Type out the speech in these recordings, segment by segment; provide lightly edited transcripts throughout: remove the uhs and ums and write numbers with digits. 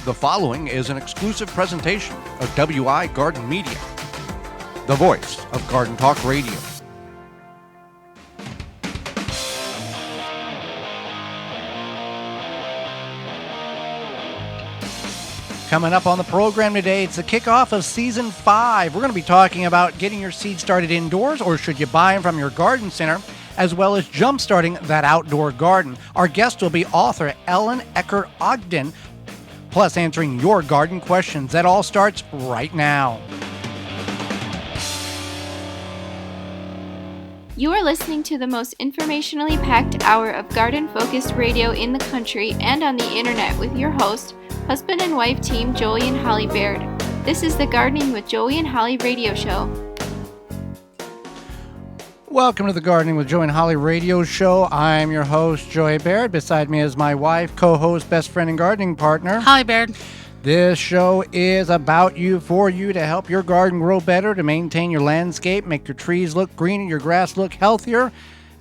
The following is an exclusive presentation of WI Garden Media, the voice of Garden Talk Radio. Coming up on the program today, it's the kickoff of Season 5. We're going to be talking about getting your seeds started indoors, or should you buy them from your garden center, as well as jump-starting that outdoor garden. Our guest will be author ELLEN ECKER OGDEN, plus answering your garden questions. That all starts right now. You are listening to the most informationally packed hour of garden-focused radio in the country and on the internet with your host, husband and wife team Joey and Holly Baird. This is the Gardening with Joey and Holly radio show. Welcome to the Gardening with Joey and Holly radio show. I'm your host, Joey Baird. Beside me is my wife, co-host, best friend, and gardening partner, Holly Baird. This show is about you, for you, to help your garden grow better, to maintain your landscape, make your trees look greener, your grass look healthier,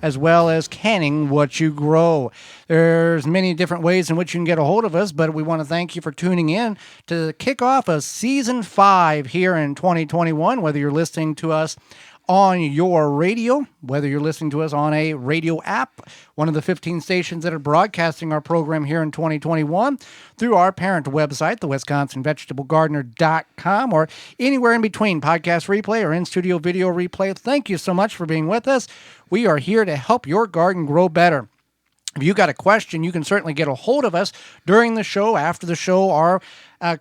as well as canning what you grow. There's many different ways in which you can get a hold of us, but we want to thank you for tuning in to kick off of Season 5 here in 2021, whether you're listening to us on your radio, whether you're listening to us on a radio app, one of the 15 stations that are broadcasting our program here in 2021, through our parent website, the WisconsinVegetableGardener.com, or anywhere in between, podcast replay or in-studio video replay. Thank you so much for being with us. We are here to help your garden grow better. If you got a question, you can certainly get a hold of us during the show, after the show. Our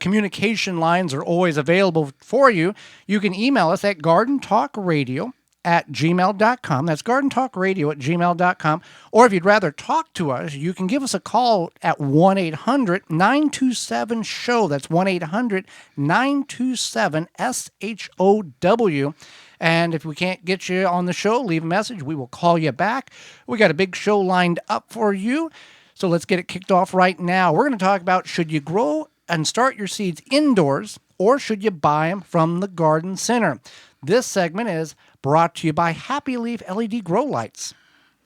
communication lines are always available for you. You can email us at gardentalkradio@gmail.com. That's gardentalkradio@gmail.com. Or if you'd rather talk to us, you can give us a call at 1-800-927-SHOW. That's 1-800-927-SHOW. And if we can't get you on the show, leave a message. We will call you back. We got a big show lined up for you. So let's get it kicked off right now. We're going to talk about, should you grow and start your seeds indoors, or should you buy them from the garden center? This segment is brought to you by Happy Leaf LED Grow Lights.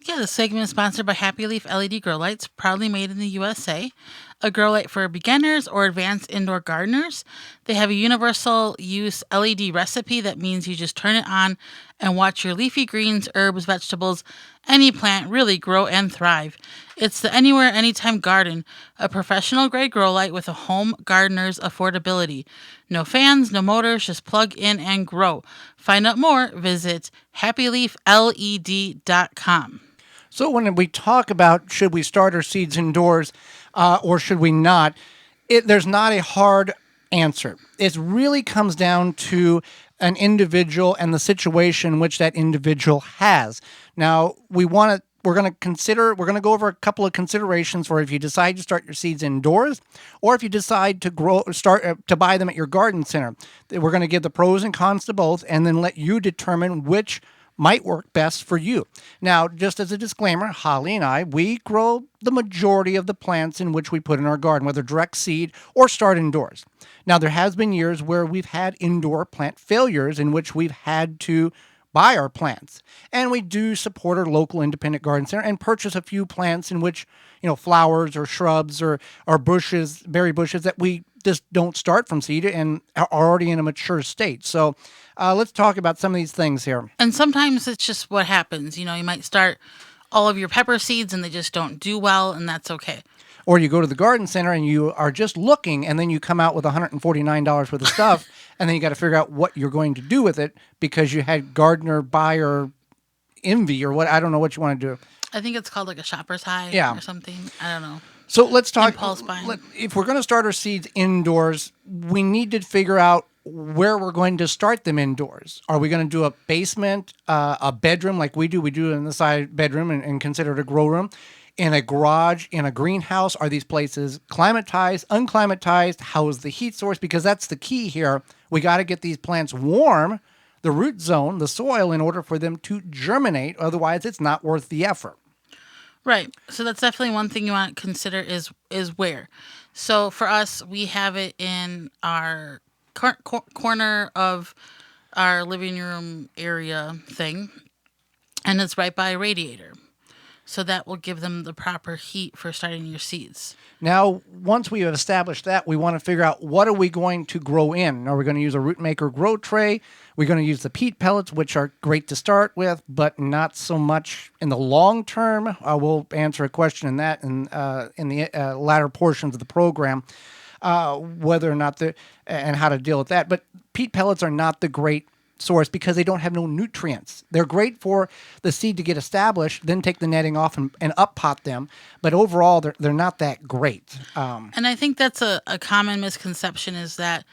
Yeah, the segment is sponsored by Happy Leaf LED Grow Lights, proudly made in the USA. A grow light for beginners or advanced indoor gardeners. They have a universal use LED recipe that means you just turn it on and watch your leafy greens, herbs, vegetables, any plant really grow and thrive. It's the anywhere, anytime garden, a professional grade grow light with a home gardener's affordability. No fans, no motors, just plug in and grow. Find out more, visit happyleafled.com. So when we talk about should we start our seeds indoors or should we not, there's not a hard answer. It really comes down to an individual and the situation which that individual has. Now, we're going to go over a couple of considerations for if you decide to start your seeds indoors, or if you decide to to buy them at your garden center. We're going to give the pros and cons to both, and then let you determine which might work best for you. Now, just as a disclaimer, Holly and I, we grow the majority of the plants in which we put in our garden, whether direct seed or start indoors. Now, there has been years where we've had indoor plant failures in which we've had to buy our plants. And we do support our local independent garden center and purchase a few plants in which, flowers or shrubs or bushes, berry bushes that we just don't start from seed and are already in a mature state. So let's talk about some of these things here. And sometimes it's just what happens. You might start all of your pepper seeds and they just don't do well, and that's okay. Or you go to the garden center and you are just looking, and then you come out with $149 worth of stuff, and then you got to figure out what you're going to do with it because you had gardener buyer envy, or what. I don't know what you want to do. I think it's called like a shopper's high or something. I don't know. So let's talk. Impulse buying. If we're going to start our seeds indoors, we need to figure out where we're going to start them indoors. Are we going to do a basement, a bedroom like we do? We do in the side bedroom and consider it a grow room. In a garage, in a greenhouse? Are these places climatized, unclimatized? How is the heat source? Because that's the key here. We got to get these plants warm, the root zone, the soil, in order for them to germinate. Otherwise, it's not worth the effort. Right. So that's definitely one thing you want to consider is where. So for us, we have it in our corner of our living room area thing, and it's right by a radiator. So that will give them the proper heat for starting your seeds. Now, once we have established that, we want to figure out what are we going to grow in. Are we going to use a root maker grow tray? We're going to use the peat pellets, which are great to start with, but not so much in the long term. We'll answer a question in that in the latter portions of the program, whether or not and how to deal with that. But peat pellets are not the great source because they don't have no nutrients. They're great for the seed to get established, then take the netting off and up pot them. But overall, they're not that great. And I think that's a common misconception is that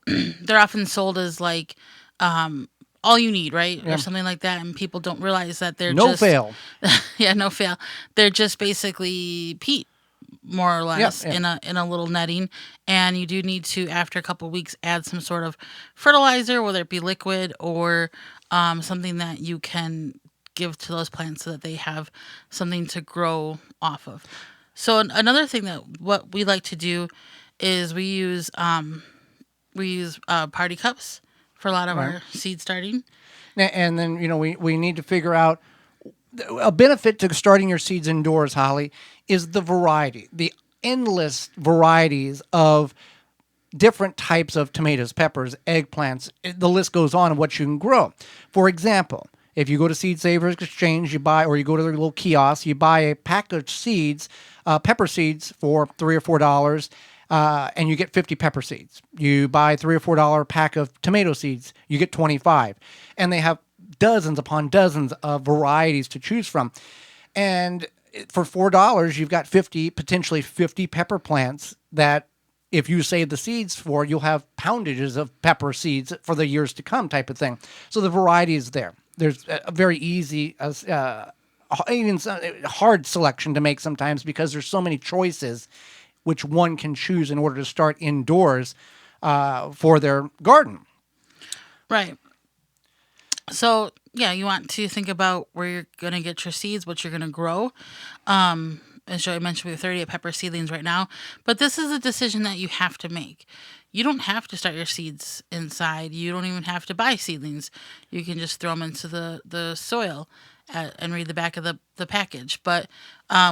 they're often sold as like all you need, right? Yeah. Or something like that. And people don't realize that they're No just... fail. Yeah, no fail. They're just basically peat, more or less, Yep, yep. in a little netting. And you do need to, after a couple of weeks, add some sort of fertilizer, whether it be liquid or something that you can give to those plants so that they have something to grow off of. So another thing that what we like to do is we use party cups for a lot of our seed starting. And then, we need to figure out a benefit to starting your seeds indoors, Holly, is the variety, the endless varieties of different types of tomatoes, peppers, eggplants. The list goes on of what you can grow. For example, if you go to Seed Savers Exchange, or you go to their little kiosk, you buy a pack of seeds, pepper seeds for $3 or $4, and you get 50 pepper seeds. You buy $3 or $4 pack of tomato seeds, you get 25. And they have dozens upon dozens of varieties to choose from. And for $4, you've got potentially 50 pepper plants that if you save the seeds for, you'll have poundages of pepper seeds for the years to come type of thing. So the variety is there. There's a very easy, even hard selection to make sometimes because there's so many choices which one can choose in order to start indoors for their garden. Right. So, yeah, you want to think about where you're going to get your seeds, what you're going to grow. As Joey mentioned, we have 38 pepper seedlings right now. But this is a decision that you have to make. You don't have to start your seeds inside. You don't even have to buy seedlings. You can just throw them into the soil and read the back of the package. But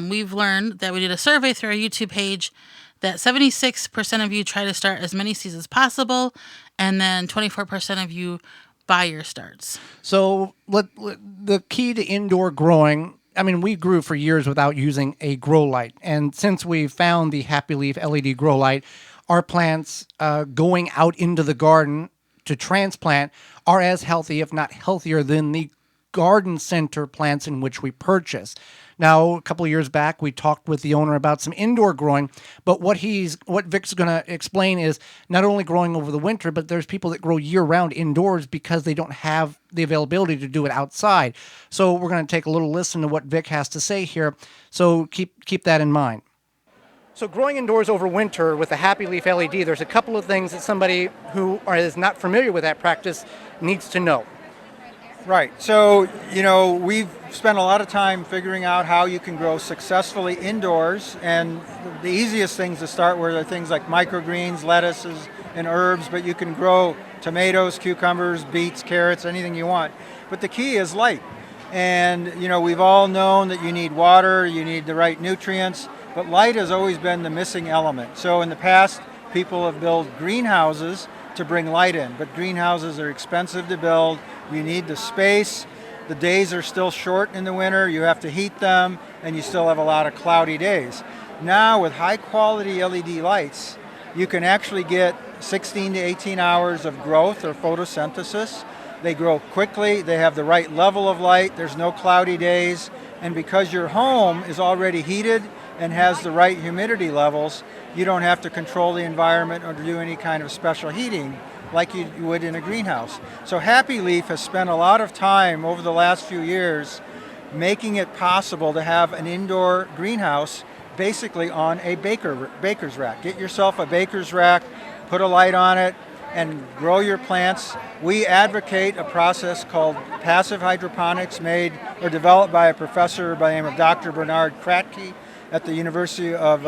we've learned that we did a survey through our YouTube page that 76% of you try to start as many seeds as possible, and then 24% of you buy your starts. So the key to indoor growing, we grew for years without using a grow light. And since we found the Happy Leaf LED grow light, our plants going out into the garden to transplant are as healthy, if not healthier, than the garden center plants in which we purchase. Now, a couple of years back, we talked with the owner about some indoor growing, but what Vic's going to explain is not only growing over the winter, but there's people that grow year-round indoors because they don't have the availability to do it outside. So we're going to take a little listen to what Vic has to say here, so keep that in mind. So growing indoors over winter with a Happy Leaf LED, there's a couple of things that somebody who is not familiar with that practice needs to know. Right. So, we've spent a lot of time figuring out how you can grow successfully indoors. And the easiest things to start with are things like microgreens, lettuces, and herbs. But you can grow tomatoes, cucumbers, beets, carrots, anything you want. But the key is light. And, we've all known that you need water, you need the right nutrients. But light has always been the missing element. So in the past, people have built greenhouses to bring light in. But greenhouses are expensive to build. You need the space. The days are still short in the winter. You have to heat them, and you still have a lot of cloudy days. Now, with high-quality LED lights, you can actually get 16 to 18 hours of growth or photosynthesis. They grow quickly. They have the right level of light. There's no cloudy days. And because your home is already heated and has the right humidity levels, you don't have to control the environment or do any kind of special heating like you would in a greenhouse. So Happy Leaf has spent a lot of time over the last few years making it possible to have an indoor greenhouse basically on a baker's rack. Get yourself a baker's rack, put a light on it, and grow your plants. We advocate a process called passive hydroponics made or developed by a professor by the name of Dr. Bernard Kratke at the University of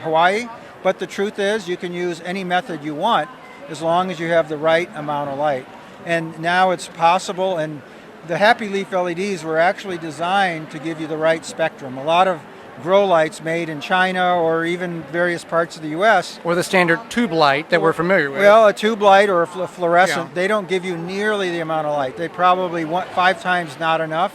Hawaii. But the truth is you can use any method you want as long as you have the right amount of light. And now it's possible, and the Happy Leaf LEDs were actually designed to give you the right spectrum. A lot of grow lights made in China or even various parts of the U.S. Or the standard tube light that we're familiar with. Well, a tube light or a fluorescent, Yeah. they don't give you nearly the amount of light. They probably want 5 times not enough.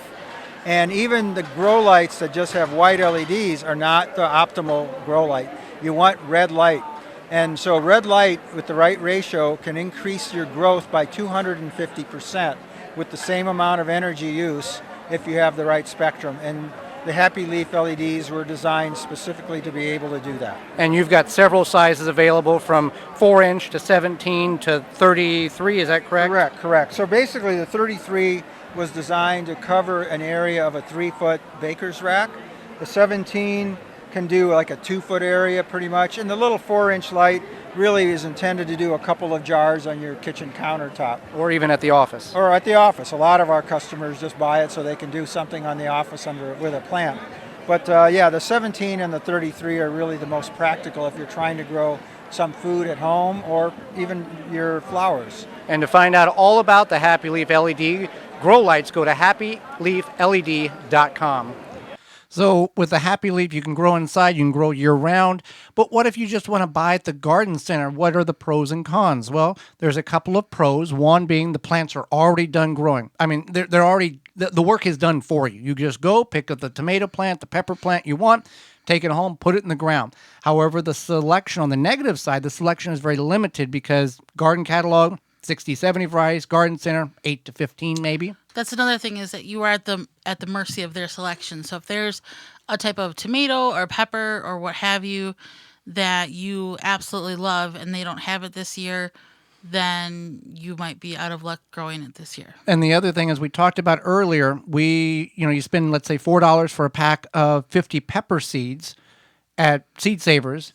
And even the grow lights that just have white LEDs are not the optimal grow light. You want red light. And so red light with the right ratio can increase your growth by 250% with the same amount of energy use if you have the right spectrum. And the Happy Leaf LEDs were designed specifically to be able to do that. And you've got several sizes available from 4-inch to 17 to 33, is that correct? Correct. So basically the 33 was designed to cover an area of a 3-foot baker's rack. The 17 can do like a 2-foot area pretty much. And the little 4-inch light really is intended to do a couple of jars on your kitchen countertop. Or even at the office. Or at the office. A lot of our customers just buy it so they can do something on the office with a plant. But yeah, the 17 and the 33 are really the most practical if you're trying to grow some food at home or even your flowers. And to find out all about the Happy Leaf LED grow lights, go to happyleafled.com. So with the Happy Leaf, you can grow inside, you can grow year-round. But what if you just want to buy at the garden center? What are the pros and cons? Well, there's a couple of pros. One being the plants are already done growing. I mean, they're already, the work is done for you. You just go, pick up the tomato plant, the pepper plant you want, take it home, put it in the ground. However, the selection on the negative side, the selection is very limited because garden catalog, 60, 70 varieties, garden center, 8 to 15 maybe. That's another thing, is that you are at the mercy of their selection. So if there's a type of tomato or pepper or what have you that you absolutely love and they don't have it this year, then you might be out of luck growing it this year. And the other thing, as we talked about earlier, you spend, let's say, $4 for a pack of 50 pepper seeds at Seed Savers.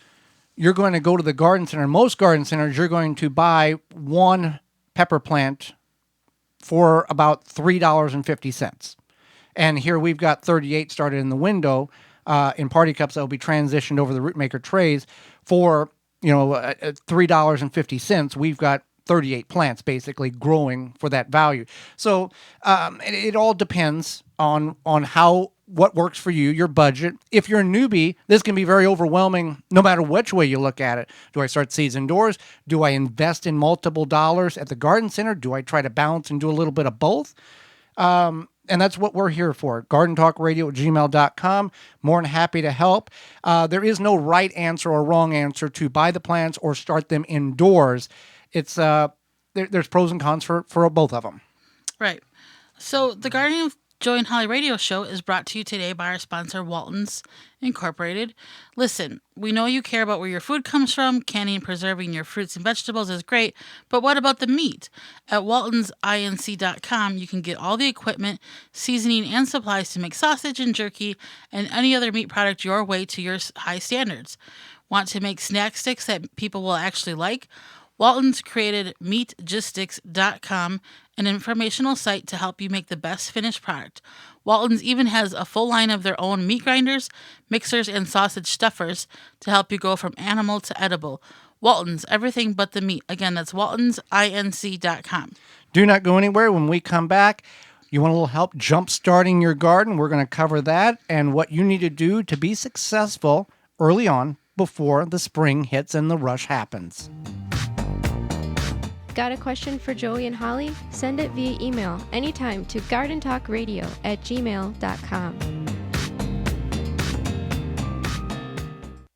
You're going to go to the garden center. Most garden centers, you're going to buy one pepper plant for about $3.50. And here we've got 38 started in the window in party cups that will be transitioned over the root maker trays for $3.50. We've got 38 plants basically growing for that value. So it all depends on what works for you, your budget. If you're a newbie, this can be very overwhelming no matter which way you look at it. Do I start seeds indoors? Do I invest in multiple dollars at the garden center? Do I try to balance and do a little bit of both? And that's what we're here for. GardenTalkRadio@gmail.com. More than happy to help. There is no right answer or wrong answer to buy the plants or start them indoors. It's there's pros and cons for both of them. Right. So the Gardening with Joy and Holly radio show is brought to you today by our sponsor, Walton's Incorporated. Listen, we know you care about where your food comes from. Canning and preserving your fruits and vegetables is great, but what about the meat? At waltonsinc.com, you can get all the equipment, seasoning, and supplies to make sausage and jerky and any other meat product your way to your high standards. Want to make snack sticks that people will actually like? Walton's created meatgistics.com, an informational site to help you make the best finished product. Walton's even has a full line of their own meat grinders, mixers, and sausage stuffers to help you go from animal to edible. Walton's, everything but the meat. Again, that's waltonsinc.com. Do not go anywhere. When we come back, you want a little help jump-starting your garden? We're going to cover that and what you need to do to be successful early on before the spring hits and the rush happens. Got a question for Joey and Holly? Send it via email anytime to gardentalkradio@gmail.com.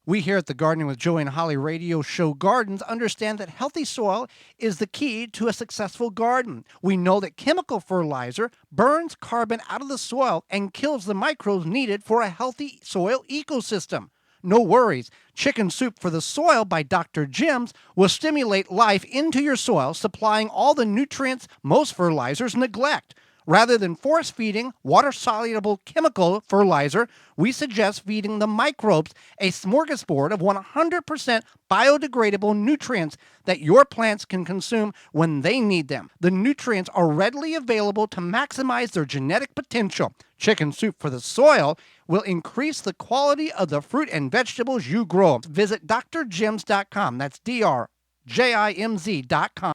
We here at the Gardening with Joey and Holly radio show Gardens understand that healthy soil is the key to a successful garden. We know that chemical fertilizer burns carbon out of the soil and kills the microbes needed for a healthy soil ecosystem. No worries. Chicken Soup for the Soil by Dr. Jim's will stimulate life into your soil, supplying all the nutrients most fertilizers neglect. Rather than force-feeding water-soluble chemical fertilizer, we suggest feeding the microbes a smorgasbord of 100% biodegradable nutrients that your plants can consume when they need them. The nutrients are readily available to maximize their genetic potential. Chicken Soup for the Soil will increase the quality of the fruit and vegetables you grow. Visit drjims.com. That's DRJIMZ.com.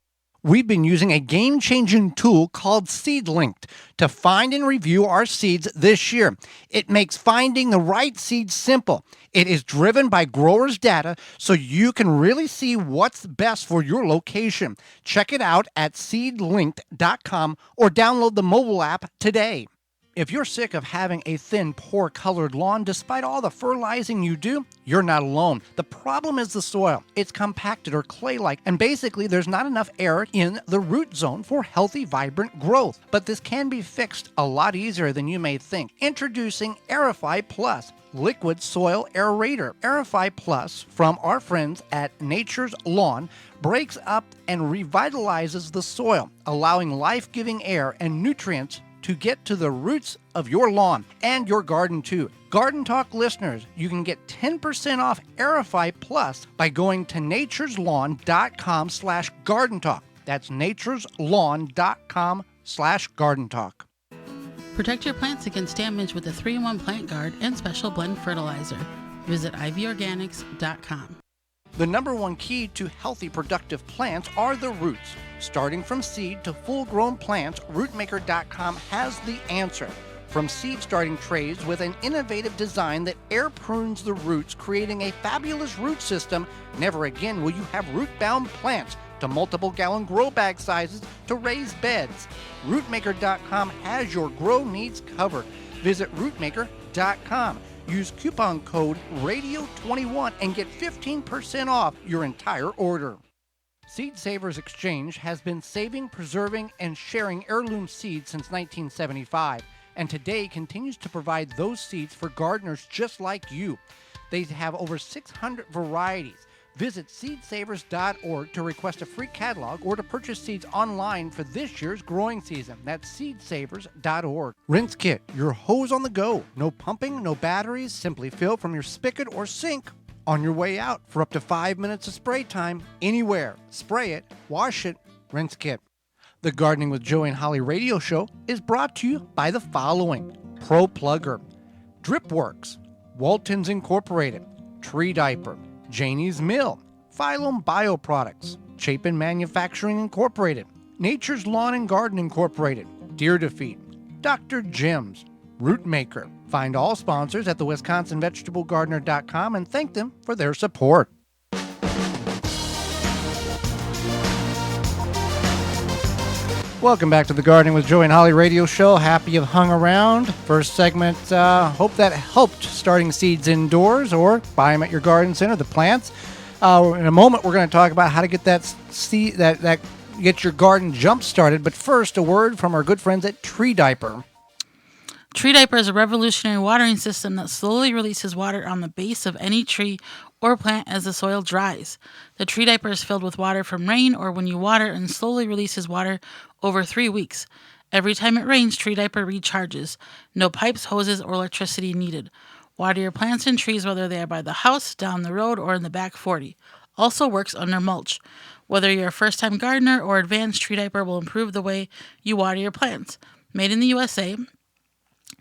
We've been using a game-changing tool called SeedLinked to find and review our seeds this year. It makes finding the right seeds simple. It is driven by growers' data, so you can really see what's best for your location. Check it out at seedlinked.com or download the mobile app today. If you're sick of having a thin, poor-colored lawn despite all the fertilizing you do, you're not alone. The problem is the soil. It's compacted or clay-like, and basically there's not enough air in the root zone for healthy, vibrant growth. But this can be fixed a lot easier than you may think. Introducing Aerify Plus, liquid soil aerator. Aerify Plus from our friends at Nature's Lawn breaks up and revitalizes the soil, allowing life-giving air and nutrients to get to the roots of your lawn and your garden too. Garden Talk listeners, you can get 10% off Aerify Plus by going to natureslawn.com/garden talk. That's natureslawn.com/garden talk. Protect your plants against damage with the 3-in-1 Plant Guard and Special Blend Fertilizer. Visit ivorganics.com. The number one key to healthy, productive plants are the roots. Starting from seed to full-grown plants, rootmaker.com has the answer. From seed starting trays with an innovative design that air prunes the roots, creating a fabulous root system, never again will you have root-bound plants, to multiple gallon grow bag sizes to raised beds. Rootmaker.com has your grow needs covered. Visit rootmaker.com. Use coupon code RADIO21 and get 15% off your entire order. Seed Savers Exchange has been saving, preserving, and sharing heirloom seeds since 1975, and today continues to provide those seeds for gardeners just like you. They have over 600 varieties. Visit seedsavers.org to request a free catalog or to purchase seeds online for this year's growing season. That's seedsavers.org. Rinse Kit, your hose on the go. No pumping, no batteries. Simply fill from your spigot or sink on your way out for up to 5 minutes of spray time anywhere. Spray it, wash it, Rinse Kit. The Gardening with Joey and Holly radio show is brought to you by the following: Pro Plugger, Dripworks, Waltons Incorporated, Tree Diaper, Janie's Mill, Phylum Bioproducts, Chapin Manufacturing Incorporated, Nature's Lawn and Garden Incorporated, Deer Defeat, Dr. Jim's, Rootmaker. Find all sponsors at the WisconsinVegetableGardener.com and thank them for their support. Welcome back to the Gardening with Joey and Holly radio show. Happy you've hung around. First segment, hope that helped starting seeds indoors or buy them at your garden center, the plants. In a moment, we're going to talk about how to get that seed, that get your garden jump started. But first, a word from our good friends at Tree Diaper. Tree Diaper is a revolutionary watering system that slowly releases water on the base of any tree or plant as the soil dries. The Tree Diaper is filled with water from rain or when you water and slowly releases water over 3 weeks. Every time it rains, Tree Diaper recharges. No pipes, hoses, or electricity needed. Water your plants and trees whether they are by the house, down the road, or in the back 40. Also works under mulch. Whether you're a first-time gardener or advanced, Tree Diaper will improve the way you water your plants. Made in the USA.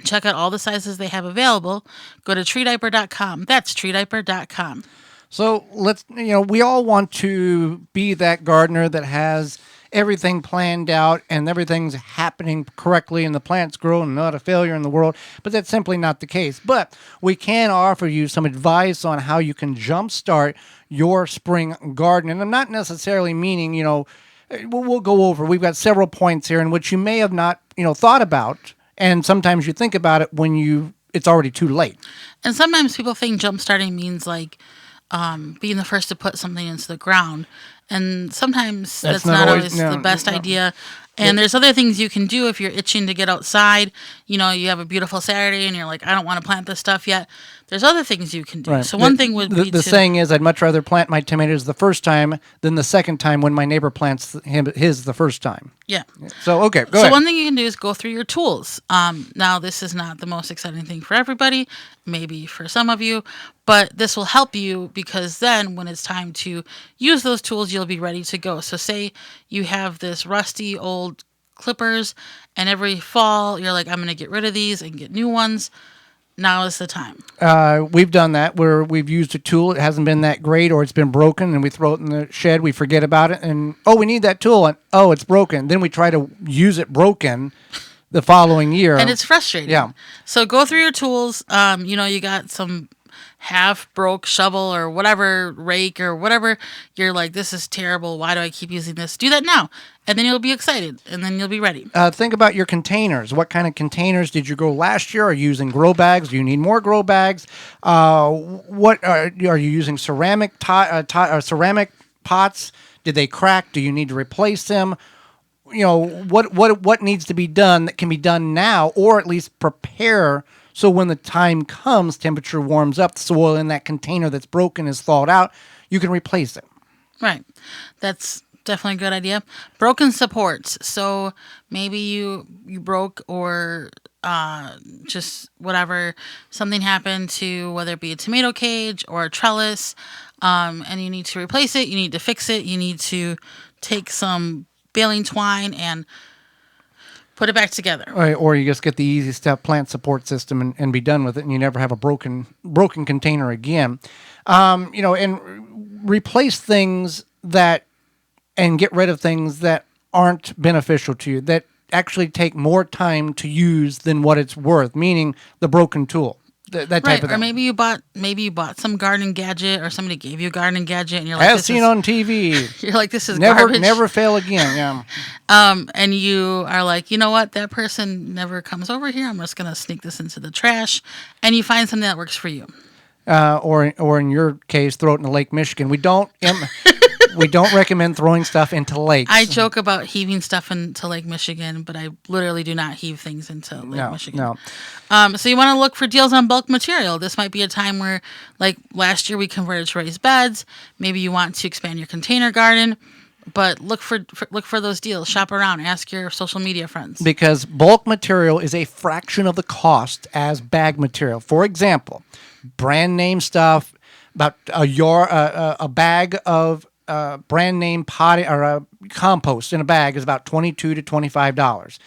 Check out all the sizes they have available. Go to treediaper.com. That's treediaper.com. So we all want to be that gardener that has everything planned out and everything's happening correctly and the plants grow and not a failure in the world, but that's simply not the case. But we can offer you some advice on how you can jumpstart your spring garden. And I'm not necessarily meaning, we'll go over. We've got several points here in which you may have not, thought about. And sometimes you think about it when it's already too late. And sometimes people think jumpstarting means like being the first to put something into the ground. And sometimes that's not always the best idea. And there's other things you can do if you're itching to get outside. You have a beautiful Saturday and you're like, I don't want to plant this stuff yet. There's other things you can do. Right. So one thing would be the saying is, I'd much rather plant my tomatoes the first time than the second time when my neighbor plants his the first time. Yeah. So, okay, go ahead. So one thing you can do is go through your tools. Now, this is not the most exciting thing for everybody, maybe for some of you, but this will help you because then when it's time to use those tools, you'll be ready to go. So say you have this rusty old clippers and every fall you're like, I'm going to get rid of these and get new ones. now is the time. We've done that where we've used a tool. It hasn't been that great, or it's been broken, and we throw it in the shed. We forget about it, and we need that tool, and it's broken. Then we try to use it broken the following year, And it's frustrating. Yeah. So go through your tools. You got some half broke shovel or whatever, rake or whatever. You're like, this is terrible. Why do I keep using this? Do that now. And then you'll be excited. And then you'll be ready. Think about your containers. What kind of containers did you grow last year? Are you using grow bags? Do you need more grow bags? What are you using? Ceramic ceramic pots? Did they crack? Do you need to replace them? What needs to be done that can be done now, or at least prepare so when the time comes, temperature warms up, the soil in that container that's broken is thawed out, you can replace it. Right. That's definitely a good idea. Broken supports. So maybe you broke or just whatever, something happened to, whether it be a tomato cage or a trellis, and you need to replace it, you need to fix it, you need to take some baling twine and put it back together. Or you just get the easy step plant support system and be done with it, and you never have a broken container again. And replace things and get rid of things that aren't beneficial to you, that actually take more time to use than what it's worth, meaning the broken tool. That type of thing. Or maybe you bought some gardening gadget, or somebody gave you a gardening gadget, and you're like, as seen on TV. You're like, this is never garbage. fail again. Yeah. And you are like, you know what? That person never comes over here. I'm just gonna sneak this into the trash, and you find something that works for you. Or in your case, throw it in Lake Michigan. We don't recommend throwing stuff into lakes. I joke about heaving stuff into Lake Michigan, but I literally do not heave things into Lake Michigan. No. So you want to look for deals on bulk material. This might be a time where, like last year, we converted to raised beds. Maybe you want to expand your container garden, but look for those deals. Shop around. Ask your social media friends. Because bulk material is a fraction of the cost as bag material. For example, brand name stuff, about a bag of brand name potting or compost in a bag is about $22 to $25.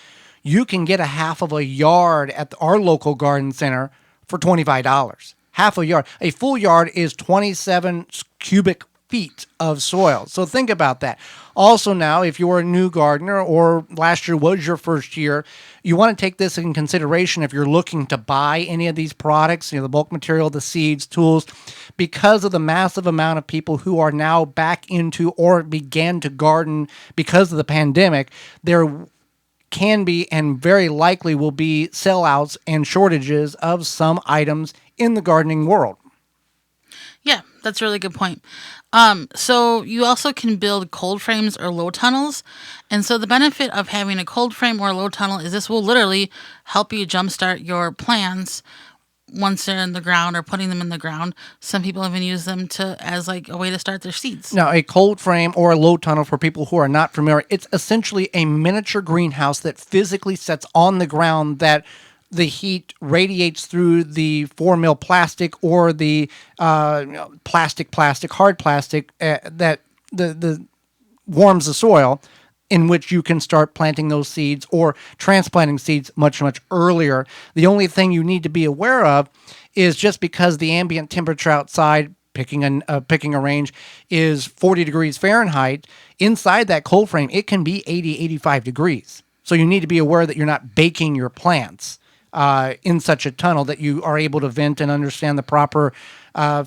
You can get a half of a yard at our local garden center for $25. Half a yard. A full yard is 27 cubic feet of soil. So think about that. Also now, if you're a new gardener or last year was your first year, you want to take this in consideration if you're looking to buy any of these products, the bulk material, the seeds, tools, because of the massive amount of people who are now back into or began to garden because of the pandemic. There can be and very likely will be sellouts and shortages of some items in the gardening world. Yeah, that's a really good point. So you also can build cold frames or low tunnels. And so the benefit of having a cold frame or a low tunnel is this will literally help you jumpstart your plants once they're in the ground or putting them in the ground. Some people even use them as like a way to start their seeds. Now, a cold frame or a low tunnel, for people who are not familiar, it's essentially a miniature greenhouse that physically sits on the ground, that the heat radiates through the 4 mil plastic or the hard plastic that the warms the soil, in which you can start planting those seeds or transplanting seeds much, much earlier. The only thing you need to be aware of is just because the ambient temperature outside, picking a range, is 40 degrees Fahrenheit, inside that cold frame, it can be 80, 85 degrees. So you need to be aware that you're not baking your plants in such a tunnel, that you are able to vent and understand the proper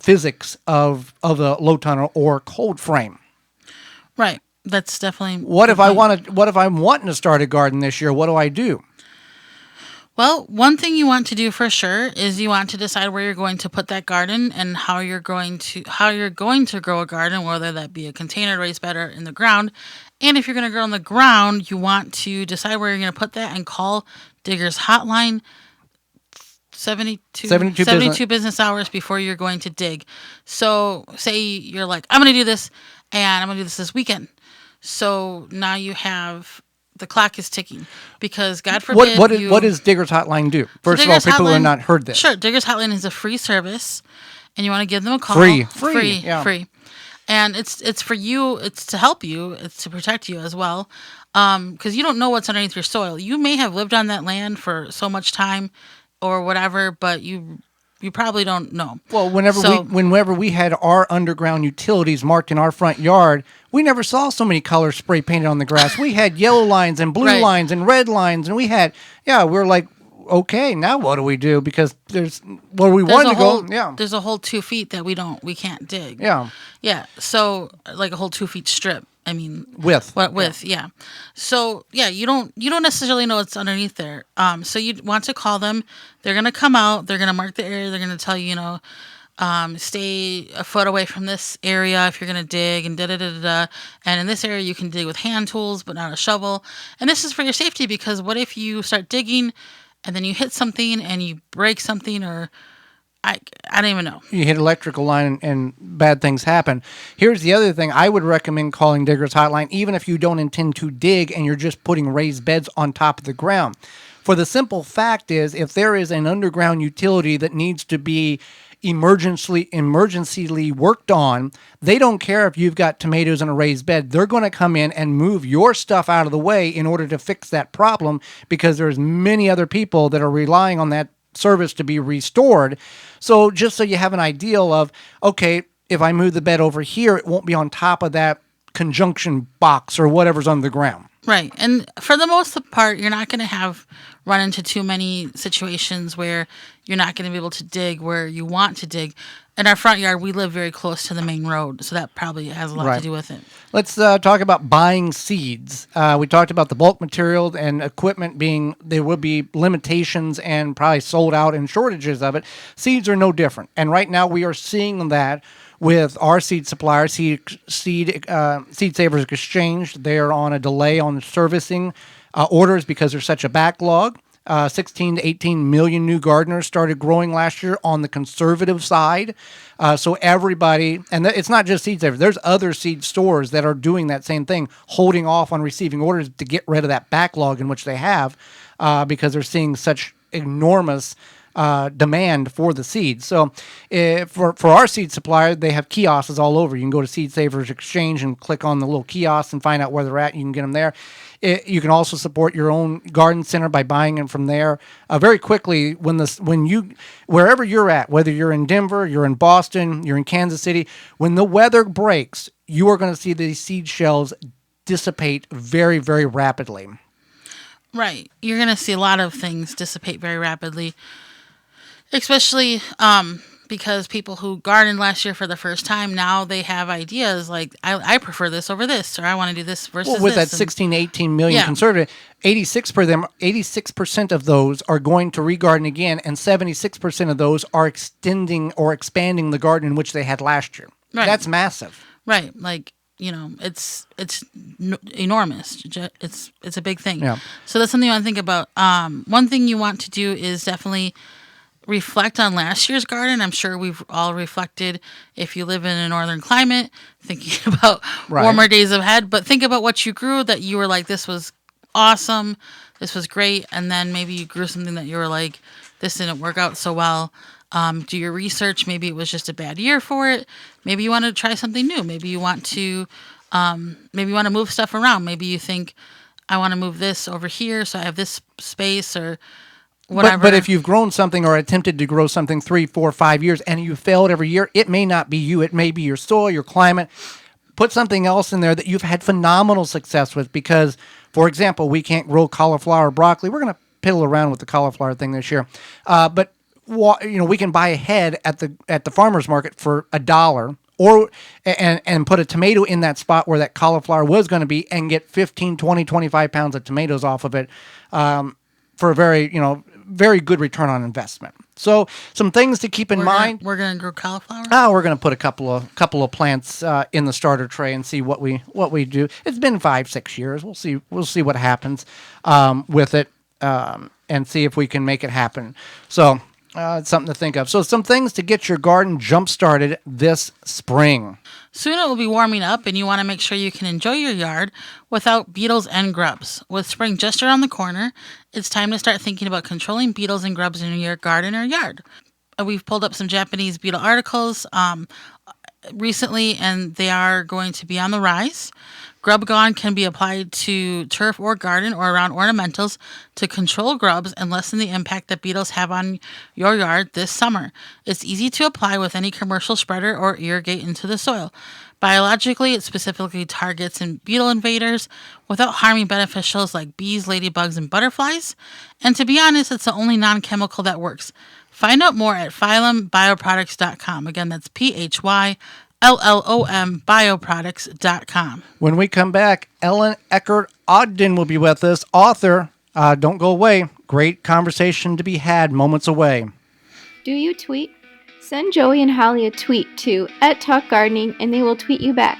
physics of the low tunnel or cold frame. Right. That's definitely. What if I'm wanting to start a garden this year? What do I do? Well, one thing you want to do for sure is you want to decide where you're going to put that garden and how you're going to grow a garden, whether that be a container, raised bed, or in the ground. And if you're going to grow on the ground, you want to decide where you're going to put that and call Digger's hotline 72 business hours before you're going to dig. So say you're like, I'm going to do this, and I'm going to do this weekend. So now you have, the clock is ticking, because God forbid what does Digger's Hotline do? First of all, people who have not heard this. Sure, Digger's Hotline is a free service, and you want to give them a call. Free. And it's for you. It's to help you. It's to protect you as well, because you don't know what's underneath your soil. You may have lived on that land for so much time, or whatever, but you probably don't know. Well, So- whenever we had our underground utilities marked in our front yard, we never saw so many colors spray painted on the grass. We had yellow lines and blue Right. lines and red lines, and we're like, okay, now what do we do? Because there's where we There's wanted a to whole, go. Yeah, there's a whole 2 feet that we can't dig. yeah, Yeah. So like a whole 2 feet strip. I mean, Width. What width? Yeah. So yeah, you don't necessarily know what's underneath there. So you want to call them. They're gonna come out. They're gonna mark the area. They're gonna tell you, stay a foot away from this area if you're gonna dig, and da da da da da. And in this area, you can dig with hand tools, but not a shovel. And this is for your safety, because what if you start digging, and then you hit something and you break something, or I don't even know. You hit electrical line and bad things happen. Here's the other thing. I would recommend calling Diggers Hotline, even if you don't intend to dig and you're just putting raised beds on top of the ground. For the simple fact is, if there is an underground utility that needs to be emergencyly worked on, they don't care if you've got tomatoes in a raised bed. They're going to come in and move your stuff out of the way in order to fix that problem, because there's many other people that are relying on that service to be restored. So just so you have an idea of, okay, if I move the bed over here, it won't be on top of that conjunction box or whatever's on the ground. Right. And for the most part, you're not going to run into too many situations where you're not going to be able to dig where you want to dig. In our front yard, we live very close to the main road, so that probably has a lot to do with it. Let's talk about buying seeds. We talked about the bulk material and equipment there will be limitations and probably sold out and shortages of it. Seeds are no different. And right now we are seeing that with our seed supplier, Seed Savers Exchange. They're on a delay on servicing orders because there's such a backlog. 16 to 18 million new gardeners started growing last year on the conservative side. So everybody, and it's not just Seed Savers, there's other seed stores that are doing that same thing, holding off on receiving orders to get rid of that backlog in which they have, because they're seeing such enormous demand for the seeds. So for our seed supplier, they have kiosks all over. You can go to Seed Savers Exchange and click on the little kiosk and find out where they're at. You can get them there. You can also support your own garden center by buying them from there. Very quickly, wherever you're at, whether you're in Denver, you're in Boston, you're in Kansas City, when the weather breaks, you are going to see these seed shelves dissipate very, very rapidly. Right. You're going to see a lot of things dissipate very rapidly, especially because people who gardened last year for the first time, now they have ideas like, I prefer this over this, or I want to do this versus with this. That 16 to 18 million conservative, 86% of those are going to regarden again, and 76% of those are extending or expanding the garden in which they had last year. Right. That's massive. Right. Like, it's enormous. It's a big thing. Yeah. So that's something you want to think about. One thing you want to do is definitely reflect on last year's garden. I'm sure we've all reflected, if you live in a northern climate, thinking about warmer days ahead, but think about what you grew that you were like, this was awesome, this was great, and then maybe you grew something that you were like, this didn't work out so well. Do your research. Maybe it was just a bad year for it. Maybe you want to try something new. Maybe you want to move stuff around. Maybe you think, I want to move this over here so I have this space, or whatever. But if you've grown something or attempted to grow something 3, 4, 5 years and you failed every year, it may not be you. It may be your soil, your climate. Put something else in there that you've had phenomenal success with, because, for example, we can't grow cauliflower or broccoli. We're going to piddle around with the cauliflower thing this year. But we can buy a head at the farmer's market for $1, and put a tomato in that spot where that cauliflower was going to be, and get 15, 20, 25 pounds of tomatoes off of it, for a very good return on investment. So some things to keep in mind. We're going to grow cauliflower? We're going to put a couple of plants in the starter tray and see what we do. It's been 5-6 years. We'll see what happens with it, and see if we can make it happen. So it's something to think of. So some things to get your garden jump-started this spring. Soon it will be warming up, and you want to make sure you can enjoy your yard without beetles and grubs. With spring just around the corner, it's time to start thinking about controlling beetles and grubs in your garden or yard. We've pulled up some Japanese beetle articles. recently, and they are going to be on the rise. Grub Gone can be applied to turf or garden or around ornamentals to control grubs and lessen the impact that beetles have on your yard this summer. It's easy to apply with any commercial spreader or irrigate into the soil. Biologically, it specifically targets beetle invaders without harming beneficials like bees, ladybugs, and butterflies. And to be honest, it's the only non-chemical that works. Find out more at phyllombioproducts.com. Again, that's PHYLLOM bioproducts.com. When we come back, Ellen Eckert Ogden will be with us, author. Don't go away. Great conversation to be had moments away. Do you tweet? Send Joey and Holly a tweet to @TalkGardening and they will tweet you back.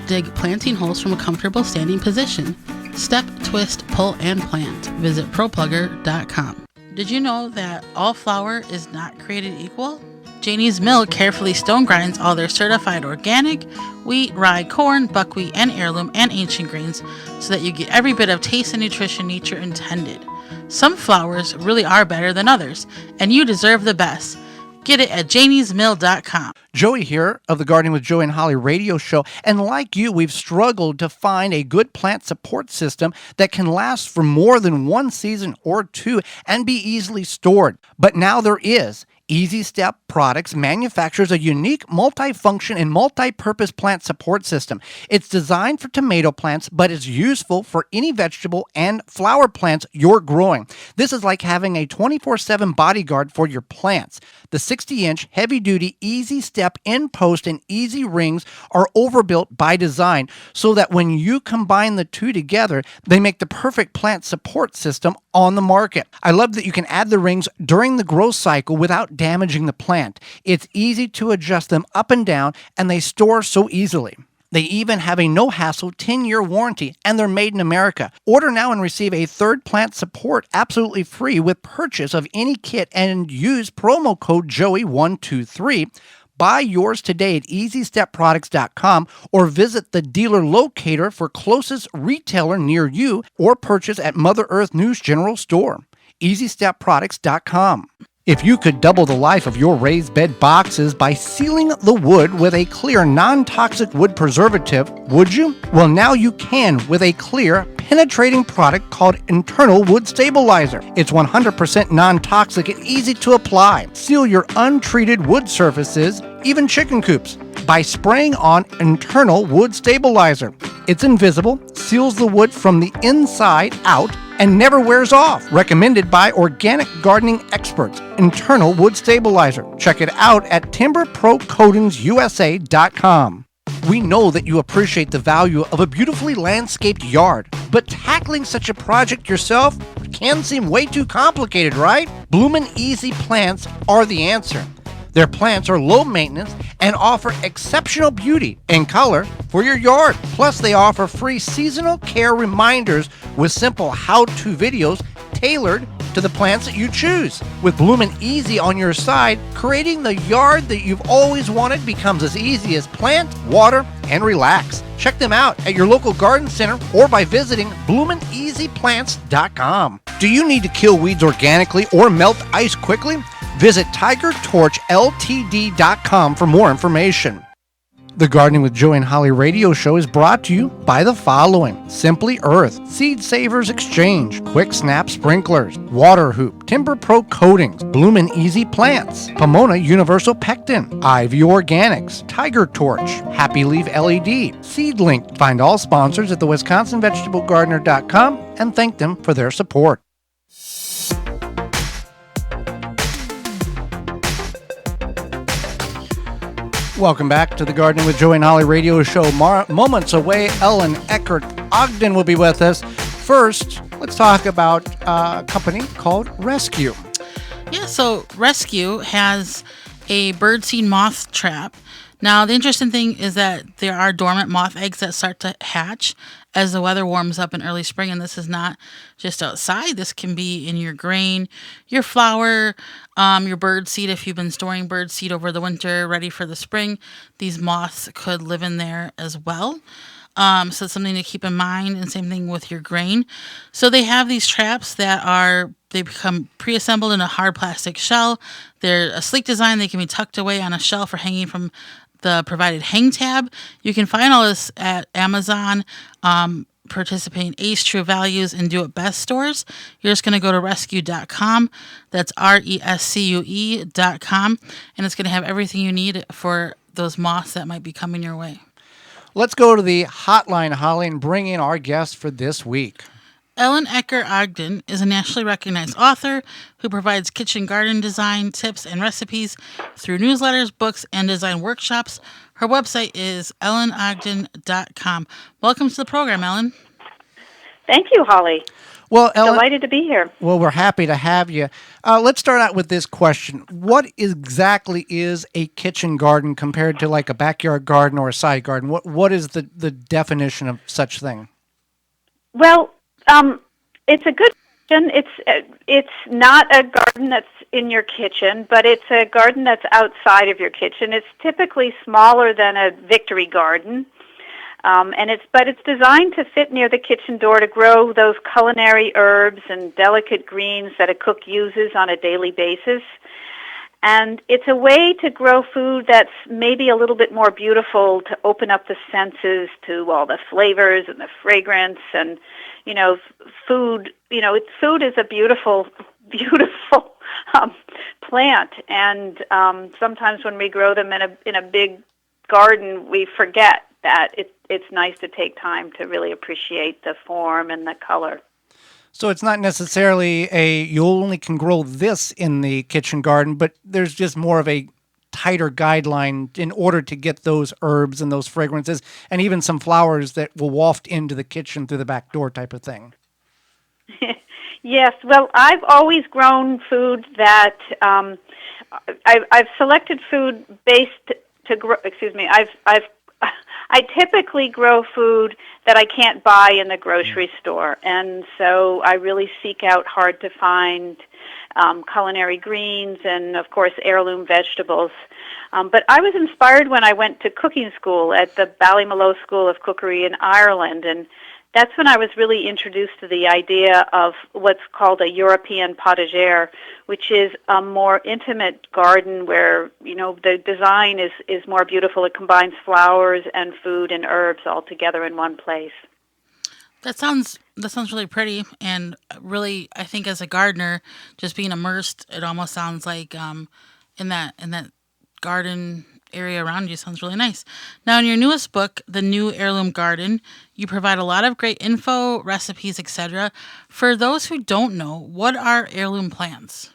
Dig planting holes from a comfortable standing position. Step, twist, pull, and plant. Visit ProPlugger.com. Did you know that all flour is not created equal? Janie's Mill carefully stone grinds all their certified organic wheat, rye, corn, buckwheat, and heirloom and ancient grains so that you get every bit of taste and nutrition nature intended. Some flours really are better than others, and you deserve the best. Get it at janiesmill.com. Joey here of the Gardening with Joey and Holly radio show. And like you, we've struggled to find a good plant support system that can last for more than one season or two and be easily stored. But now there is. Easy Step Products manufactures a unique multifunction and multi-purpose plant support system. It's designed for tomato plants, but is useful for any vegetable and flower plants you're growing. This is like having a 24/7 bodyguard for your plants. The 60-inch heavy-duty Easy Step in-post and easy rings are overbuilt by design so that when you combine the two together, they make the perfect plant support system on the market. I love that you can add the rings during the growth cycle without damaging the plant. It's easy to adjust them up and down, and they store so easily. They even have a no-hassle 10-year warranty, and they're made in America. Order now and receive a third plant support absolutely free with purchase of any kit and use promo code JOEY123. Buy yours today at EasyStepProducts.com or visit the dealer locator for closest retailer near you or purchase at Mother Earth News General Store. EasyStepProducts.com. If you could double the life of your raised bed boxes by sealing the wood with a clear non-toxic wood preservative, would you? Well, now you can with a clear, penetrating product called Internal Wood Stabilizer. It's 100% non-toxic and easy to apply. Seal your untreated wood surfaces, even chicken coops, by spraying on Internal Wood Stabilizer. It's invisible, seals the wood from the inside out, and never wears off. Recommended by organic gardening experts. Internal Wood Stabilizer. Check it out at timberprocoatingsusa.com. We know that you appreciate the value of a beautifully landscaped yard, but tackling such a project yourself can seem way too complicated, right? Bloomin' Easy plants are the answer. Their plants are low maintenance and offer exceptional beauty and color for your yard. Plus, they offer free seasonal care reminders with simple how-to videos tailored to the plants that you choose. With Bloomin' Easy on your side, creating the yard that you've always wanted becomes as easy as plant, water, and relax. Check them out at your local garden center or by visiting bloomineasyplants.com. Do you need to kill weeds organically or melt ice quickly? Visit TigerTorchLTD.com for more information. The Gardening with Joey and Holly radio show is brought to you by the following: Simply Earth, Seed Savers Exchange, Quick Snap Sprinklers, Water Hoop, Timber Pro Coatings, Bloomin' Easy Plants, Pomona Universal Pectin, Ivy Organics, Tiger Torch, Happy Leaf LED, Seedlink. Find all sponsors at the WisconsinVegetableGardener.com and thank them for their support. Welcome back to the Gardening with Joey and Holly radio show. Moments away, Ellen Eckert Ogden will be with us. First, let's talk about a company called Rescue. Yeah, so Rescue has a birdseed moth trap. Now, the interesting thing is that there are dormant moth eggs that start to hatch as the weather warms up in early spring, and this is not just outside. This can be in your grain, your flour, your bird seed. If you've been storing bird seed over the winter, ready for the spring, these moths could live in there as well. So it's something to keep in mind, and same thing with your grain. So they have these traps that they become pre-assembled in a hard plastic shell. They're a sleek design. They can be tucked away on a shelf or hanging from the provided hang tab. You can find all this at Amazon, participating Ace, True Values, and Do It Best stores. You're just going to go to rescue.com. That's rescue.com. And it's going to have everything you need for those moths that might be coming your way. Let's go to the hotline, Holly, and bring in our guest for this week. Ellen Ecker Ogden is a nationally recognized author who provides kitchen garden design tips and recipes through newsletters, books, and design workshops. Her website is ellenogden.com. Welcome to the program, Ellen. Thank you, Holly. Well, Ellen, Delighted to be here. well, we're happy to have you. Let's start out with this question. What exactly is a kitchen garden compared to like a backyard garden or a side garden? What is the definition of such thing? Well, it's a good question. It's not a garden that's in your kitchen, but it's a garden that's outside of your kitchen. It's typically smaller than a victory garden, but it's designed to fit near the kitchen door to grow those culinary herbs and delicate greens that a cook uses on a daily basis. And it's a way to grow food that's maybe a little bit more beautiful, to open up the senses to all the flavors and the fragrance. And, food, food is a beautiful, beautiful plant. And sometimes when we grow them in a big garden, we forget that it's nice to take time to really appreciate the form and the color. So it's not necessarily you only can grow this in the kitchen garden, but there's just more of a tighter guideline in order to get those herbs and those fragrances and even some flowers that will waft into the kitchen through the back door type of thing. Yes, well, I've always grown food that I've selected food based to grow. Excuse me, I typically grow food that I can't buy in the grocery store, and so I really seek out hard to find culinary greens and, of course, heirloom vegetables. But I was inspired when I went to cooking school at the Ballymaloe School of Cookery in Ireland, and that's when I was really introduced to the idea of what's called a European potager, which is a more intimate garden where, the design is more beautiful. It combines flowers and food and herbs all together in one place. That sounds really pretty, and really, I think as a gardener, just being immersed, it almost sounds like in that garden area around you sounds really nice. Now, in your newest book, The New Heirloom Garden, you provide a lot of great info, recipes, etc. For those who don't know, what are heirloom plants?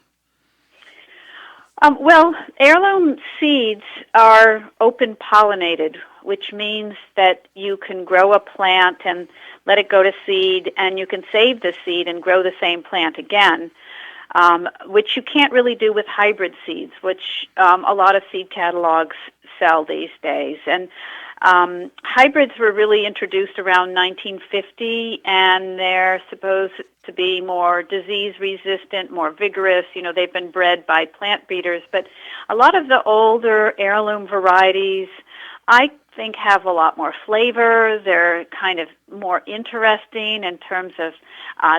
Well, heirloom seeds are open-pollinated, which means that you can grow a plant and let it go to seed, and you can save the seed and grow the same plant again, which you can't really do with hybrid seeds, which a lot of seed catalogs sell these days. And hybrids were really introduced around 1950, and they're supposed to be more disease-resistant, more vigorous. They've been bred by plant breeders. But a lot of the older heirloom varieties, I think, have a lot more flavor. They're kind of more interesting in terms of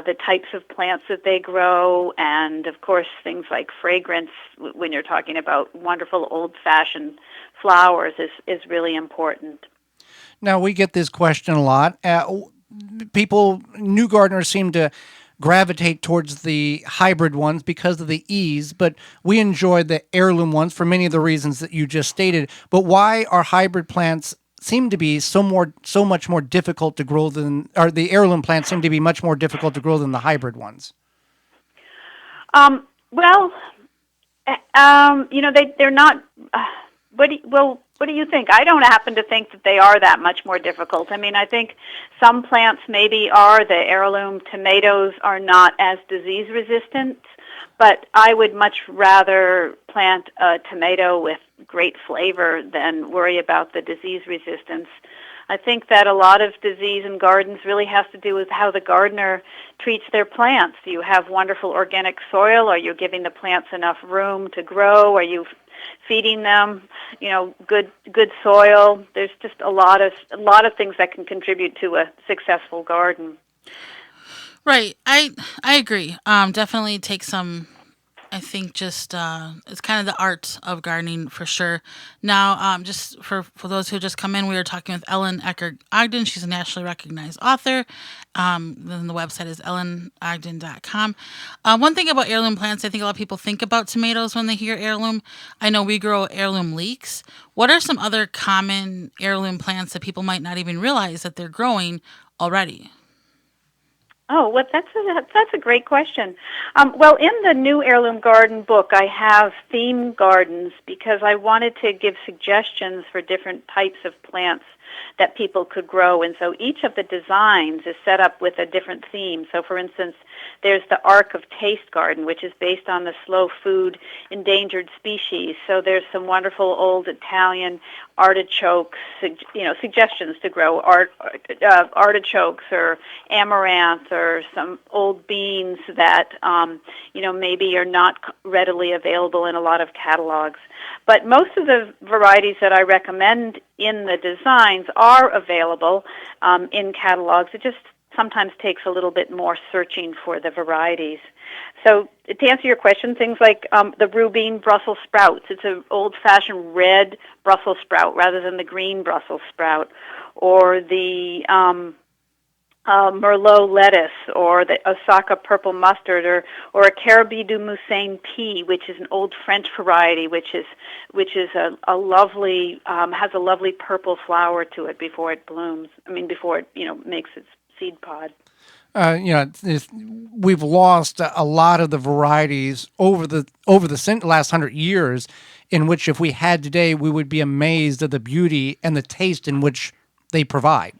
the types of plants that they grow, and, of course, things like fragrance, when you're talking about wonderful old-fashioned flowers, is really important. Now, we get this question a lot. New gardeners seem to gravitate towards the hybrid ones because of the ease, but we enjoy the heirloom ones for many of the reasons that you just stated. But why are hybrid plants seem to be so much more difficult to grow than, or the heirloom plants seem to be much more difficult to grow than the hybrid ones? They're not. What do you think? I don't happen to think that they are that much more difficult. I mean, I think some plants maybe are. The heirloom tomatoes are not as disease resistant, but I would much rather plant a tomato with great flavor than worry about the disease resistance. I think that a lot of disease in gardens really has to do with how the gardener treats their plants. Do you have wonderful organic soil? Are you giving the plants enough room to grow? Are you feeding them, good soil? There's just a lot of things that can contribute to a successful garden. Right. I agree. Definitely take some I think just it's kind of the art of gardening for sure. Now, just for those who just come in, we are talking with Ellen Ecker Ogden. She's a nationally recognized author. Then the website is ellenogden.com. One thing about heirloom plants, I think a lot of people think about tomatoes when they hear heirloom. I know we grow heirloom leeks. What are some other common heirloom plants that people might not even realize that they're growing already? Oh, well, that's a great question. Well, in the New Heirloom Garden book, I have theme gardens because I wanted to give suggestions for different types of plants that people could grow. And so each of the designs is set up with a different theme. So, for instance, there's the Ark of Taste Garden, which is based on the slow food endangered species. So there's some wonderful old Italian artichokes, suggestions to grow artichokes or amaranth or some old beans that, maybe are not readily available in a lot of catalogs. But most of the varieties that I recommend in the designs are available in catalogs. It just sometimes takes a little bit more searching for the varieties. So to answer your question, things like the Rubine Brussels sprouts. It's an old-fashioned red Brussels sprout rather than the green Brussels sprout. Or the Merlot lettuce, or the Osaka purple mustard, or a Carabie du Moussain pea, which is an old French variety, which is a lovely has a lovely purple flower to it before it blooms. Before it makes its seed pod. We've lost a lot of the varieties over the last 100 years, in which if we had today, we would be amazed at the beauty and the taste in which they provide.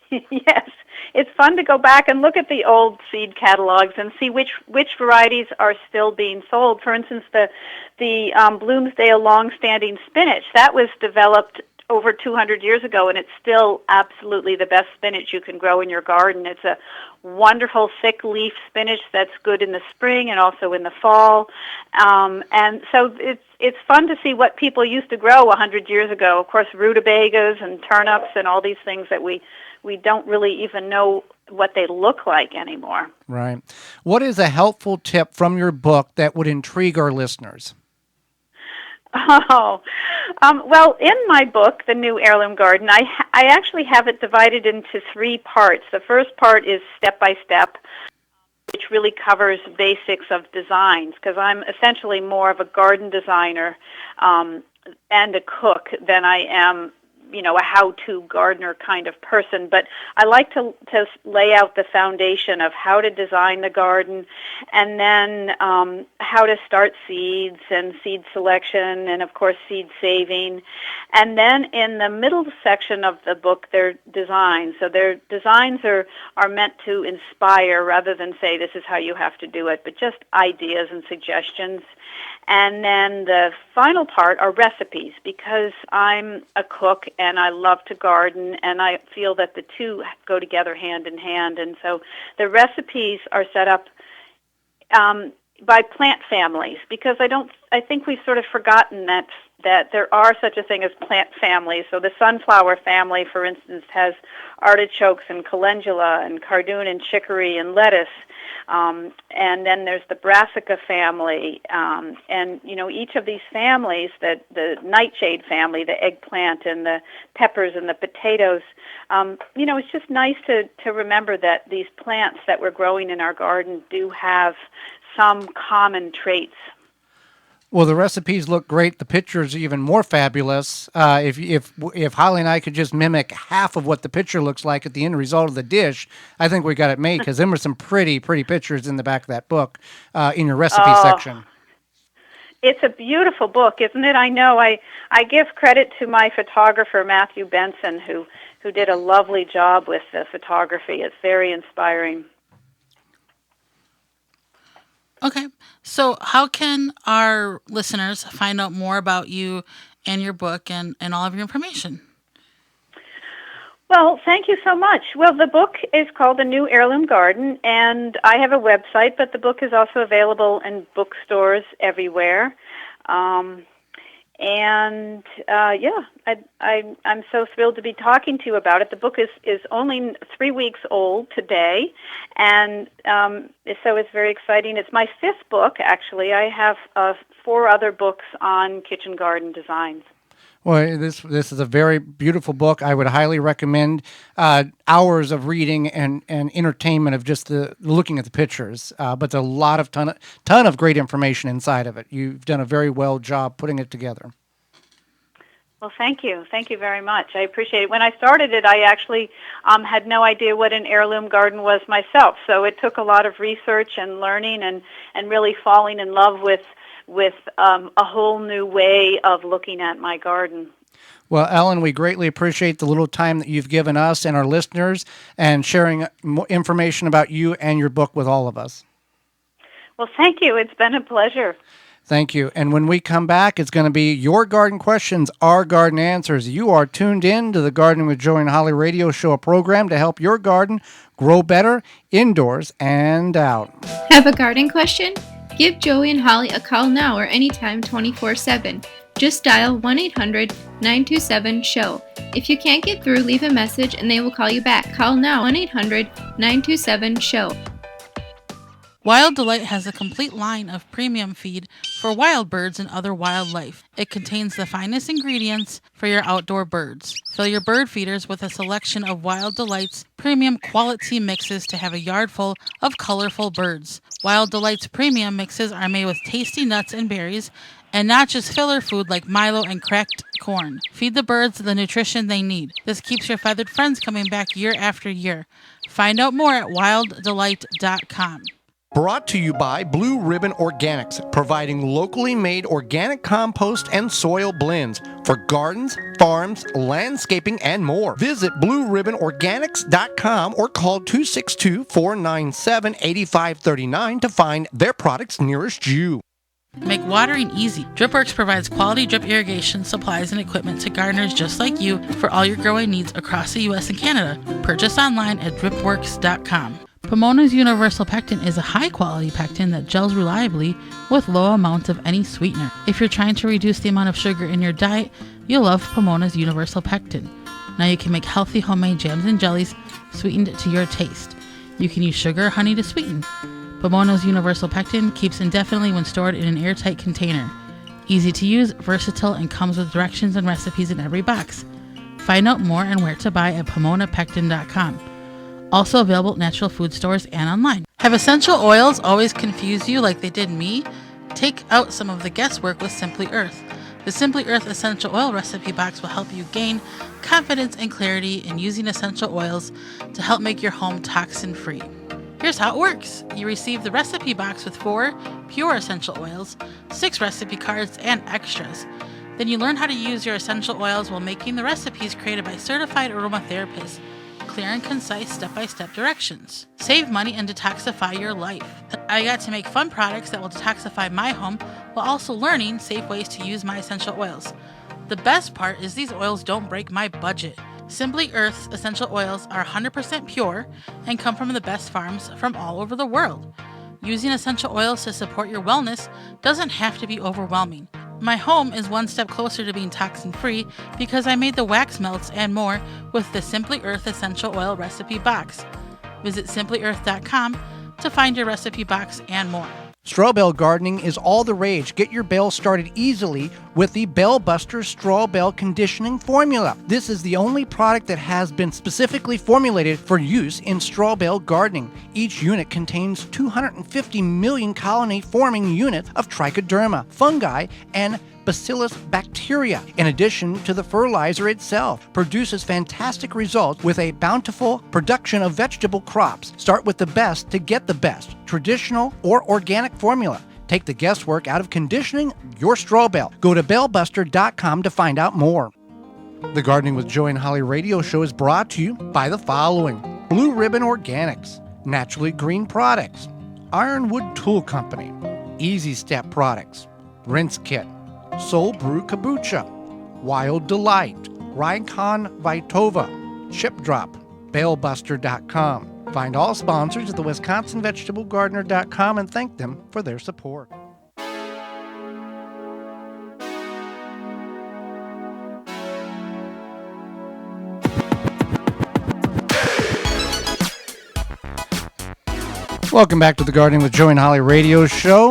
Yes, it's fun to go back and look at the old seed catalogs and see which varieties are still being sold. For instance, the Bloomsdale long-standing spinach, that was developed over 200 years ago, and it's still absolutely the best spinach you can grow in your garden. It's a wonderful thick leaf spinach that's good in the spring and also in the fall. And so it's fun to see what people used to grow 100 years ago. Of course, rutabagas and turnips and all these things that we don't really even know what they look like anymore. Right. What is a helpful tip from your book that would intrigue our listeners? Well, in my book, The New Heirloom Garden, I actually have it divided into 3 parts. The first part is step-by-step, which really covers basics of designs, because I'm essentially more of a garden designer and a cook than I am a how-to gardener kind of person, but I like to lay out the foundation of how to design the garden, and then how to start seeds and seed selection, and of course seed saving. And then in the middle section of the book, they're designs. So their designs are meant to inspire rather than say this is how you have to do it, but just ideas and suggestions. And then the final part are recipes, because I'm a cook and I love to garden, and I feel that the two go together hand in hand. And so the recipes are set up by plant families, because I think we've sort of forgotten that there are such a thing as plant families. So the sunflower family, for instance, has artichokes and calendula and cardoon and chicory and lettuce. And then there's the brassica family, and each of these families, the nightshade family, the eggplant and the peppers and the potatoes, it's just nice to remember that these plants that we're growing in our garden do have some common traits. Well, the recipes look great. The pictures are even more fabulous. If Holly and I could just mimic half of what the picture looks like at the end result of the dish, I think we got it made, because there were some pretty pictures in the back of that book in your recipe section. It's a beautiful book, isn't it? I know. I give credit to my photographer, Matthew Benson, who did a lovely job with the photography. It's very inspiring. Okay. So how can our listeners find out more about you and your book and all of your information? Well, thank you so much. Well, the book is called The New Heirloom Garden, and I have a website, but the book is also available in bookstores everywhere. And I'm so thrilled to be talking to you about it. The book is only 3 weeks old today, and so it's very exciting. It's my 5th book, actually. I have 4 other books on kitchen garden designs. Well, this is a very beautiful book. I would highly recommend hours of reading and entertainment of just looking at the pictures. But there's a lot of ton of great information inside of it. You've done a very well job putting it together. Well, thank you. Thank you very much. I appreciate it. When I started it, I actually had no idea what an heirloom garden was myself. So it took a lot of research and learning and really falling in love with a whole new way of looking at my garden. Well, Ellen, we greatly appreciate the little time that you've given us and our listeners and sharing more information about you and your book with all of us. Well, thank you. It's been a pleasure. Thank you. And when we come back, it's going to be Your Garden Questions, Our Garden Answers. You are tuned in to the Gardening with Joy and Holly radio show, a program to help your garden grow better indoors and out. Have a garden question? Give Joey and Holly a call now or anytime 24/7. Just dial 1-800-927-SHOW. If you can't get through, leave a message and they will call you back. Call now 1-800-927-SHOW. Wild Delight has a complete line of premium feed for wild birds and other wildlife. It contains the finest ingredients for your outdoor birds. Fill your bird feeders with a selection of Wild Delight's premium quality mixes to have a yard full of colorful birds. Wild Delight's premium mixes are made with tasty nuts and berries and not just filler food like Milo and cracked corn. Feed the birds the nutrition they need. This keeps your feathered friends coming back year after year. Find out more at wilddelight.com. Brought to you by Blue Ribbon Organics, providing locally made organic compost and soil blends for gardens, farms, landscaping, and more. Visit BlueRibbonOrganics.com or call 262-497-8539 to find their products nearest you. Make watering easy. DripWorks provides quality drip irrigation supplies and equipment to gardeners just like you for all your growing needs across the U.S. and Canada. Purchase online at dripworks.com. Pomona's Universal Pectin is a high-quality pectin that gels reliably with low amounts of any sweetener. If you're trying to reduce the amount of sugar in your diet, you'll love Pomona's Universal Pectin. Now you can make healthy homemade jams and jellies sweetened to your taste. You can use sugar or honey to sweeten. Pomona's Universal Pectin keeps indefinitely when stored in an airtight container. Easy to use, versatile, and comes with directions and recipes in every box. Find out more and where to buy at PomonaPectin.com. Also available at natural food stores and online. Have essential oils always confused you like they did me? Take out some of the guesswork with Simply Earth. The Simply Earth Essential Oil Recipe Box will help you gain confidence and clarity in using essential oils to help make your home toxin-free. Here's how it works. You receive the recipe box with 4 pure essential oils, 6 recipe cards, and extras. Then you learn how to use your essential oils while making the recipes created by certified aromatherapists. Clear and concise step-by-step directions. Save money and detoxify your life. I got to make fun products that will detoxify my home while also learning safe ways to use my essential oils. The best part is these oils don't break my budget. Simply Earth's essential oils are 100% pure and come from the best farms from all over the world. Using essential oils to support your wellness doesn't have to be overwhelming. My home is one step closer to being toxin-free because I made the wax melts and more with the Simply Earth Essential Oil Recipe Box. Visit simplyearth.com to find your recipe box and more. Straw bale gardening is all the rage. Get your bale started easily with the Bale Buster Straw Bale Conditioning Formula. This is the only product that has been specifically formulated for use in straw bale gardening. Each unit contains 250 million colony-forming units of trichoderma, fungi, and Bacillus bacteria. In addition to the fertilizer itself, produces fantastic results with a bountiful production of vegetable crops. Start with the best to get the best, traditional or organic formula. Take the guesswork out of conditioning your straw bale. Go to balebuster.com to find out more. The Gardening with Joy and Holly radio show is brought to you by the following: Blue Ribbon Organics, Naturally Green Products, Ironwood Tool Company, Easy Step Products, Rinse Kit, Soul Brew Kombucha, Wild Delight, Rikon Vitova, Chip Drop, BaleBuster.com. Find all sponsors at the WisconsinVegetableGardener.com and thank them for their support. Welcome back to the Gardening with Joey and Holly radio show.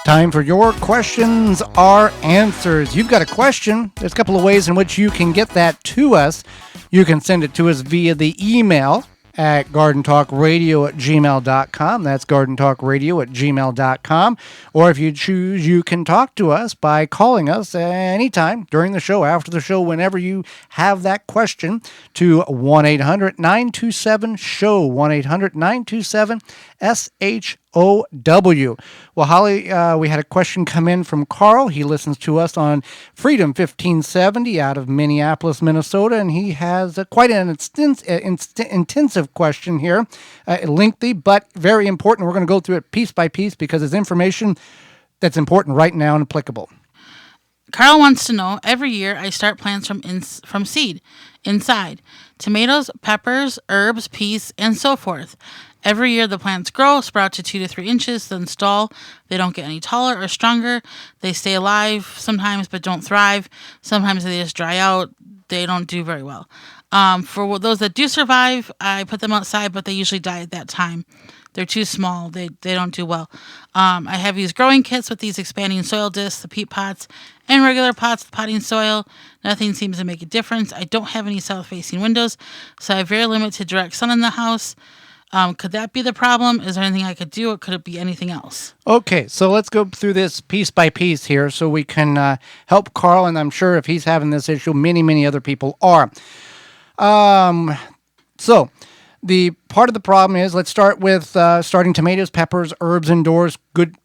Time for your questions are answers. You've got a question. There's a couple of ways in which you can get that to us. You can send it to us via the email at gardentalkradio@gmail.com. That's gardentalkradio@gmail.com. Or if you choose, you can talk to us by calling us anytime during the show, after the show, whenever you have that question, to 1-800-927-SHOW, 1-800-927-SHOW. Well, Holly, we had a question come in from Carl. He listens to us on Freedom 1570 out of Minneapolis, Minnesota, and he has quite an intensive question here. Lengthy, but very important. We're going to go through it piece by piece because it's information that's important right now and applicable. Carl wants to know, every year I start plants from seed, inside. Tomatoes, peppers, herbs, peas, and so forth. Every year the plants grow, sprout to 2 to 3 inches, then stall. They don't get any taller or stronger. They stay alive sometimes but don't thrive. Sometimes they just dry out. They don't do very well. For those that do survive, I put them outside, but they usually die at that time. They're too small. They don't do well. I have used growing kits with these expanding soil discs, the peat pots, and regular pots with potting soil. Nothing seems to make a difference. I don't have any south-facing windows, so I have very limited direct sun in the house. Could that be the problem? Is there anything I could do, or could it be anything else? Okay, so let's go through this piece by piece here so we can help Carl, and I'm sure if he's having this issue, many other people are. So the part of the problem is, let's start with starting tomatoes, peppers, herbs indoors. Good.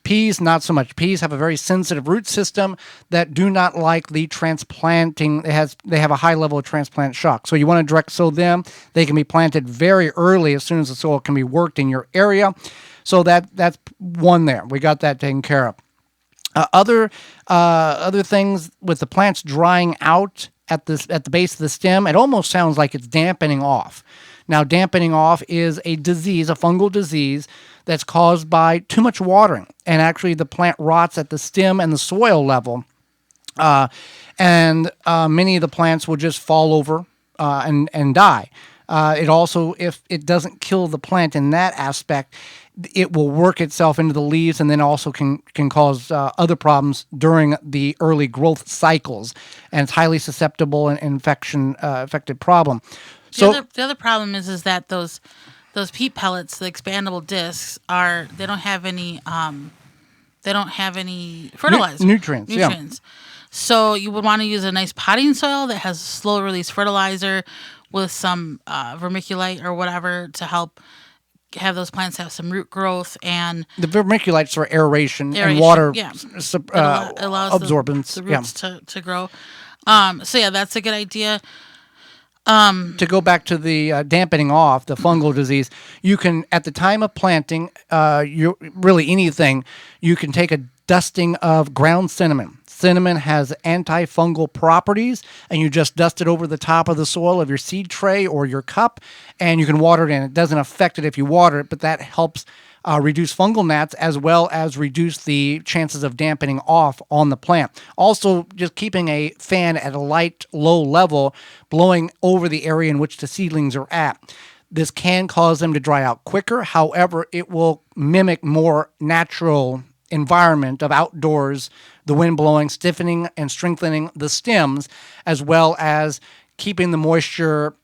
Peas, not so much. Peas have a very sensitive root system that do not like the transplanting. They have a high level of transplant shock. So you want to direct sow them. They can be planted very early as soon as the soil can be worked in your area. So that's one there. We got that taken care of. Other things with the plants drying out at the base of the stem, it almost sounds like it's dampening off. Now, dampening off is a disease, a fungal disease, that's caused by too much watering. And actually, the plant rots at the stem and the soil level. And many of the plants will just fall over and die. It also, if it doesn't kill the plant in that aspect, it will work itself into the leaves and then also can cause other problems during the early growth cycles. And it's highly susceptible and infected problem. The other problem is that those peat pellets, the expandable discs, they don't have any fertilizer nutrients. Yeah. So you would want to use a nice potting soil that has slow release fertilizer with some vermiculite or whatever to help have those plants have some root growth. And the vermiculites for aeration and water allows absorbance the roots to grow. So yeah, that's a good idea. To go back to the dampening off, the fungal disease, you can, at the time of planting, you can take a dusting of ground cinnamon. Cinnamon has antifungal properties, and you just dust it over the top of the soil of your seed tray or your cup, and you can water it in. It doesn't affect it if you water it, but that helps reduce fungal gnats as well as reduce the chances of dampening off on the plant. Also, just keeping a fan at a light, low level, blowing over the area in which the seedlings are at. This can cause them to dry out quicker. However, it will mimic more natural environment of outdoors, the wind blowing, stiffening and strengthening the stems, as well as keeping the moisture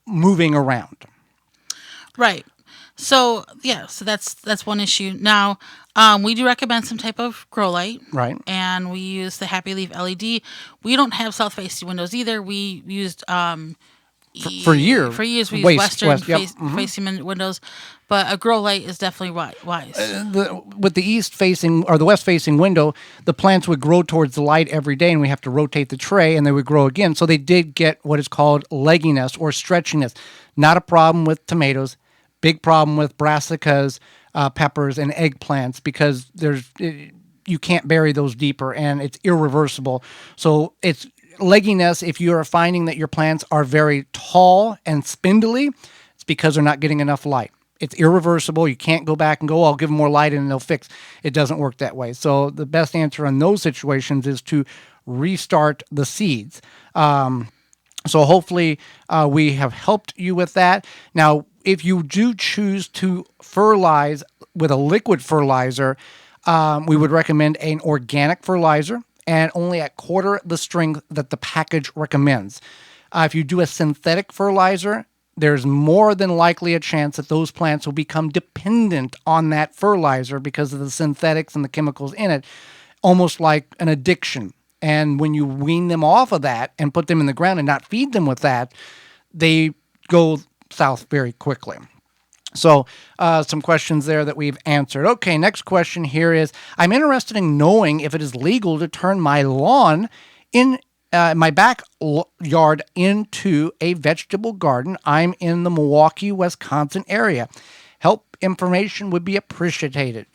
moving around. Right. So that's one issue. Now, we do recommend some type of grow light, right? And we use the Happy Leaf LED. We don't have south-facing windows either. We used for years we used western-facing windows, but a grow light is definitely wise. With the east-facing or the west-facing window, the plants would grow towards the light every day, and we have to rotate the tray, and they would grow again. So they did get what is called legginess or stretchiness. Not a problem with tomatoes. Big problem with brassicas, peppers, and eggplants because you can't bury those deeper, and it's irreversible. So it's legginess. If you are finding that your plants are very tall and spindly, it's because they're not getting enough light. It's irreversible. You can't go back and go, I'll give them more light and they'll fix. It doesn't work that way. So the best answer in those situations is to restart the seeds. So hopefully we have helped you with that. Now, if you do choose to fertilize with a liquid fertilizer, we would recommend an organic fertilizer and only at quarter the strength that the package recommends. If you do a synthetic fertilizer, there's more than likely a chance that those plants will become dependent on that fertilizer because of the synthetics and the chemicals in it, almost like an addiction. And when you wean them off of that and put them in the ground and not feed them with that, they go south very quickly. So some questions there that we've answered. Okay, next question here is, I'm interested in knowing if it is legal to turn my lawn in my backyard into a vegetable garden. I'm in the Milwaukee, Wisconsin area. Help information would be appreciated.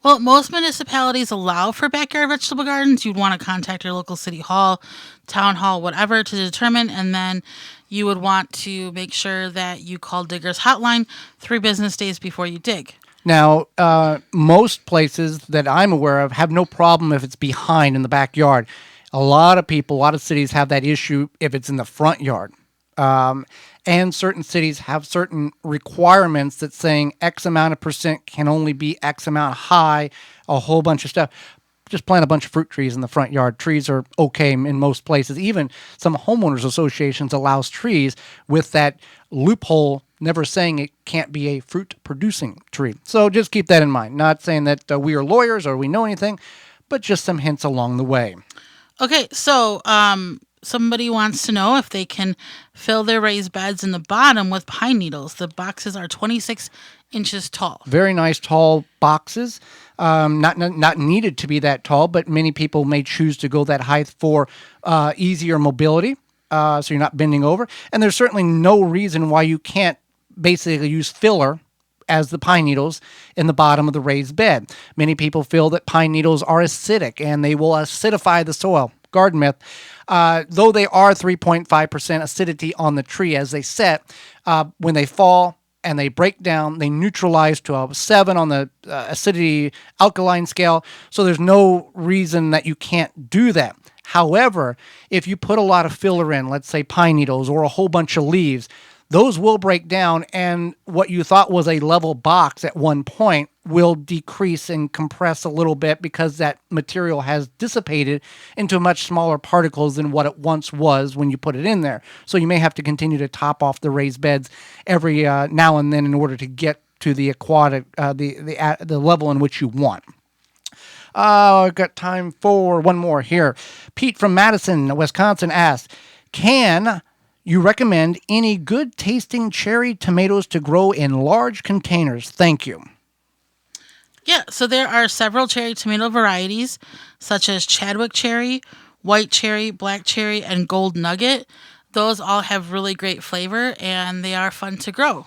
Well, most municipalities allow for backyard vegetable gardens. You'd want to contact your local city hall, town hall, whatever, to determine, and then you would want to make sure that you call Digger's Hotline 3 business days before you dig. Now, most places that I'm aware of have no problem if it's behind in the backyard. A lot of people, a lot of cities have that issue if it's in the front yard. And certain cities have certain requirements that saying X amount of percent can only be X amount high, a whole bunch of stuff. Just plant a bunch of fruit trees in the front yard. Trees are okay in most places. Even some homeowners associations allows trees with that loophole, never saying it can't be a fruit-producing tree. So just keep that in mind. Not saying that we are lawyers or we know anything, but just some hints along the way. Okay, so somebody wants to know if they can fill their raised beds in the bottom with pine needles. The boxes are 26 inches tall. Very nice tall boxes. Not needed to be that tall, but many people may choose to go that height for easier mobility, so you're not bending over. And there's certainly no reason why you can't basically use filler as the pine needles in the bottom of the raised bed. Many people feel that pine needles are acidic and they will acidify the soil. Garden myth. Though they are 3.5% acidity on the tree as they set, when they fall and they break down, they neutralize to a 7 on the acidity alkaline scale. So there's no reason that you can't do that. However, if you put a lot of filler in, let's say pine needles or a whole bunch of leaves, those will break down, and what you thought was a level box at one point will decrease and compress a little bit because that material has dissipated into much smaller particles than what it once was when you put it in there. So you may have to continue to top off the raised beds every now and then in order to get to the aquatic, the level in which you want. I've got time for one more here. Pete from Madison, Wisconsin asks, can you recommend any good tasting cherry tomatoes to grow in large containers? Thank you. Yeah, so there are several cherry tomato varieties, such as Chadwick cherry, white cherry, black cherry, and gold nugget. Those all have really great flavor, and they are fun to grow.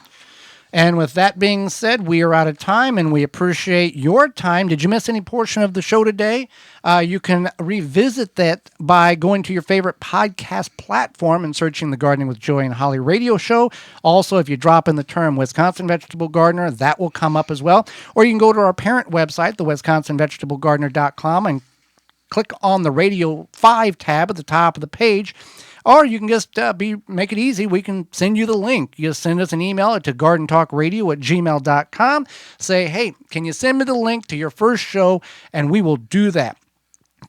And with that being said, we are out of time, and we appreciate your time. Did you miss any portion of the show today? You can revisit that by going to your favorite podcast platform and searching the Gardening with Joy and Holly radio show. Also, if you drop in the term Wisconsin Vegetable Gardener, that will come up as well. Or you can go to our parent website, the WisconsinVegetableGardener.com, and click on the Radio 5 tab at the top of the page. Or you can just make it easy. We can send you the link. You just send us an email to gardentalkradio@gmail.com. Say, hey, can you send me the link to your first show? And we will do that.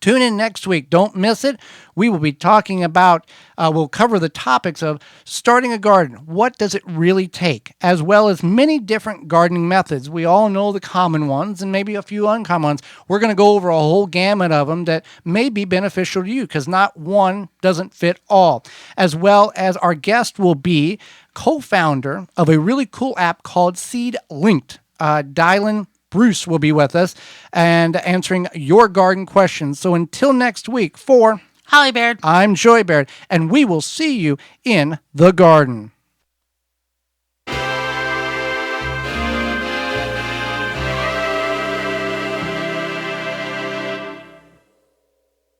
Tune in next week. Don't miss it. We will be talking about, we'll cover the topics of starting a garden. What does it really take? As well as many different gardening methods. We all know the common ones and maybe a few uncommon ones. We're going to go over a whole gamut of them that may be beneficial to you because not one doesn't fit all. As well as our guest will be co-founder of a really cool app called Seed Linked, Dylan Bruce will be with us and answering your garden questions. So until next week, for Holly Baird, I'm Joy Baird, and we will see you in the garden.